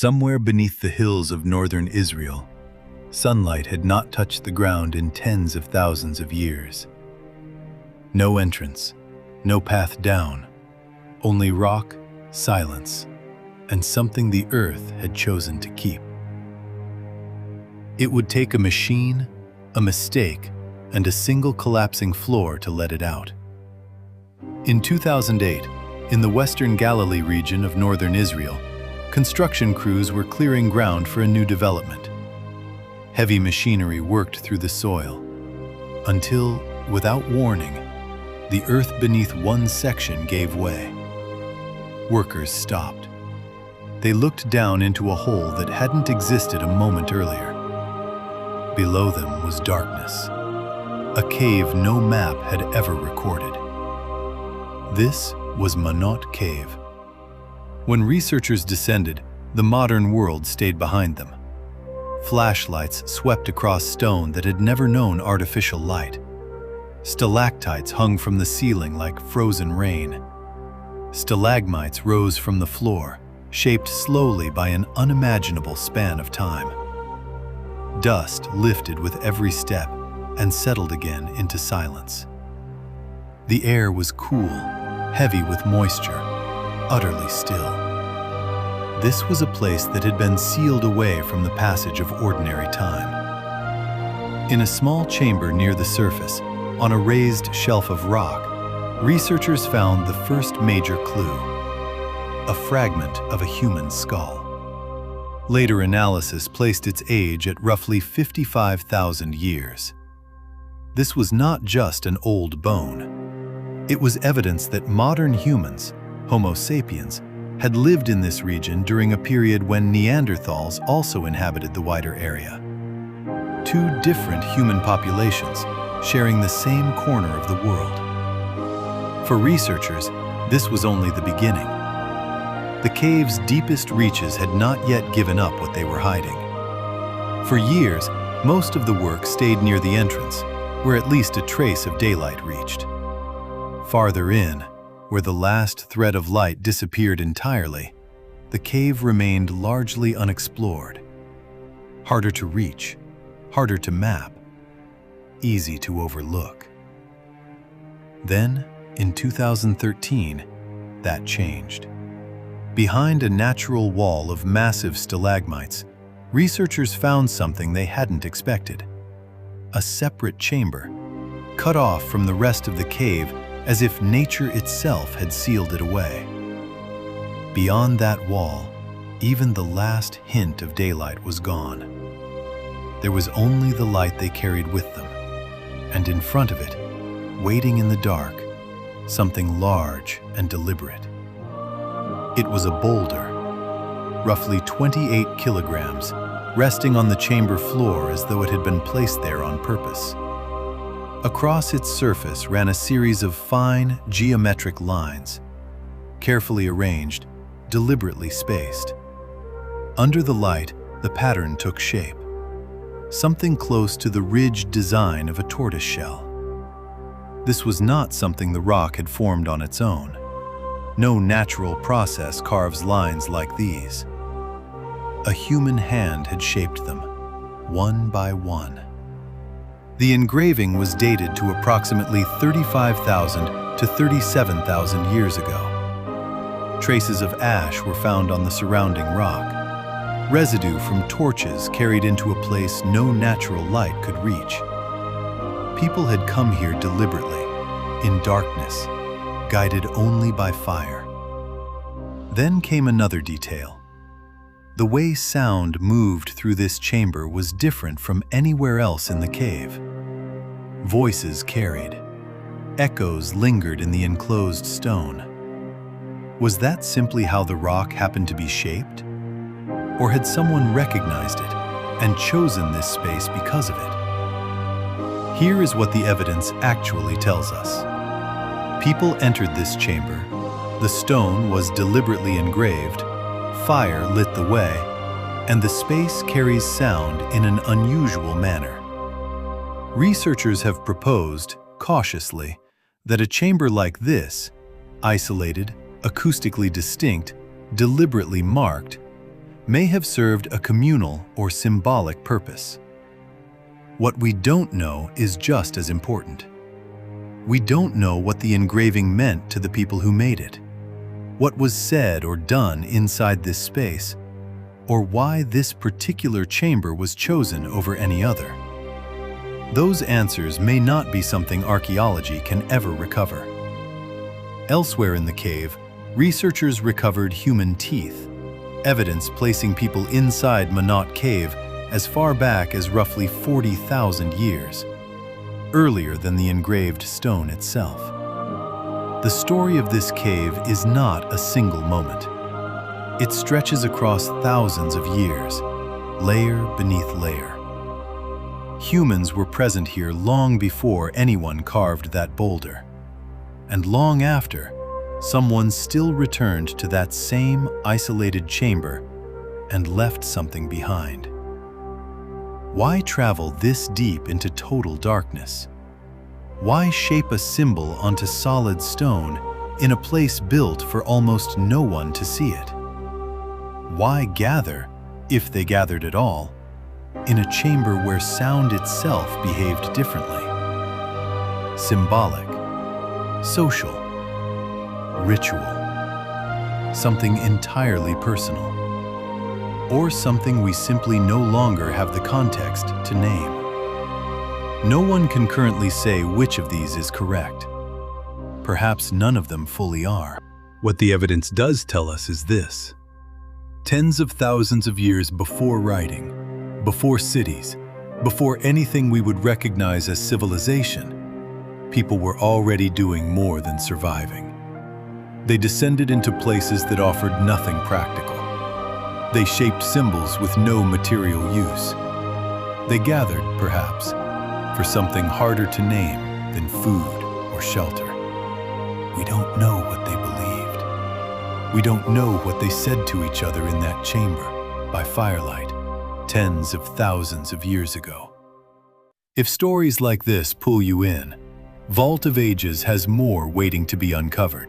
Somewhere beneath the hills of northern Israel, sunlight had not touched the ground in tens of thousands of years. No entrance, no path down, only rock, silence, and something the earth had chosen to keep. It would take a machine, a mistake, and a single collapsing floor to let it out. In 2008, in the western Galilee region of northern Israel, construction crews were clearing ground for a new development. Heavy machinery worked through the soil, until, without warning, the earth beneath one section gave way. Workers stopped. They looked down into a hole that hadn't existed a moment earlier. Below them was darkness, a cave no map had ever recorded. This was Manot Cave. When researchers descended, the modern world stayed behind them. Flashlights swept across stone that had never known artificial light. Stalactites hung from the ceiling like frozen rain. Stalagmites rose from the floor, shaped slowly by an unimaginable span of time. Dust lifted with every step and settled again into silence. The air was cool, heavy with moisture, utterly still. This was a place that had been sealed away from the passage of ordinary time. In a small chamber near the surface, on a raised shelf of rock, researchers found the first major clue: a fragment of a human skull. Later analysis placed its age at roughly 55,000 years. This was not just an old bone. It was evidence that modern humans, Homo sapiens, had lived in this region during a period when Neanderthals also inhabited the wider area. Two different human populations sharing the same corner of the world. For researchers, this was only the beginning. The cave's deepest reaches had not yet given up what they were hiding. For years, most of the work stayed near the entrance, where at least a trace of daylight reached. Farther in, where the last thread of light disappeared entirely, the cave remained largely unexplored. Harder to reach, harder to map, easy to overlook. Then, in 2013, that changed. Behind a natural wall of massive stalagmites, researchers found something they hadn't expected: a separate chamber, cut off from the rest of the cave as if nature itself had sealed it away. Beyond that wall, even the last hint of daylight was gone. There was only the light they carried with them, and in front of it, waiting in the dark, something large and deliberate. It was a boulder, roughly 28 kilograms, resting on the chamber floor as though it had been placed there on purpose. Across its surface ran a series of fine, geometric lines, carefully arranged, deliberately spaced. Under the light, the pattern took shape, something close to the ridged design of a tortoiseshell. This was not something the rock had formed on its own. No natural process carves lines like these. A human hand had shaped them, one by one. The engraving was dated to approximately 35,000 to 37,000 years ago. Traces of ash were found on the surrounding rock, residue from torches carried into a place no natural light could reach. People had come here deliberately, in darkness, guided only by fire. Then came another detail. The way sound moved through this chamber was different from anywhere else in the cave. Voices carried. Echoes lingered in the enclosed stone. Was that simply how the rock happened to be shaped? Or had someone recognized it and chosen this space because of it? Here is what the evidence actually tells us. People entered this chamber. The stone was deliberately engraved, fire lit the way, and the space carries sound in an unusual manner. Researchers have proposed, cautiously, that a chamber like this, isolated, acoustically distinct, deliberately marked, may have served a communal or symbolic purpose. What we don't know is just as important. We don't know what the engraving meant to the people who made it, what was said or done inside this space, or why this particular chamber was chosen over any other. Those answers may not be something archaeology can ever recover. Elsewhere in the cave, researchers recovered human teeth, evidence placing people inside Manat Cave as far back as roughly 40,000 years, earlier than the engraved stone itself. The story of this cave is not a single moment. It stretches across thousands of years, layer beneath layer. Humans were present here long before anyone carved that boulder. And long after, someone still returned to that same isolated chamber and left something behind. Why travel this deep into total darkness? Why shape a symbol onto solid stone in a place built for almost no one to see it? Why gather, if they gathered at all, in a chamber where sound itself behaved differently? Symbolic, social, ritual, something entirely personal, or something we simply no longer have the context to name. No one can currently say which of these is correct. Perhaps none of them fully are. What the evidence does tell us is this: tens of thousands of years before writing, before cities, before anything we would recognize as civilization, people were already doing more than surviving. They descended into places that offered nothing practical. They shaped symbols with no material use. They gathered, perhaps, for something harder to name than food or shelter. We don't know what they believed. We don't know what they said to each other in that chamber, by firelight, tens of thousands of years ago. If stories like this pull you in, Vault of Ages has more waiting to be uncovered.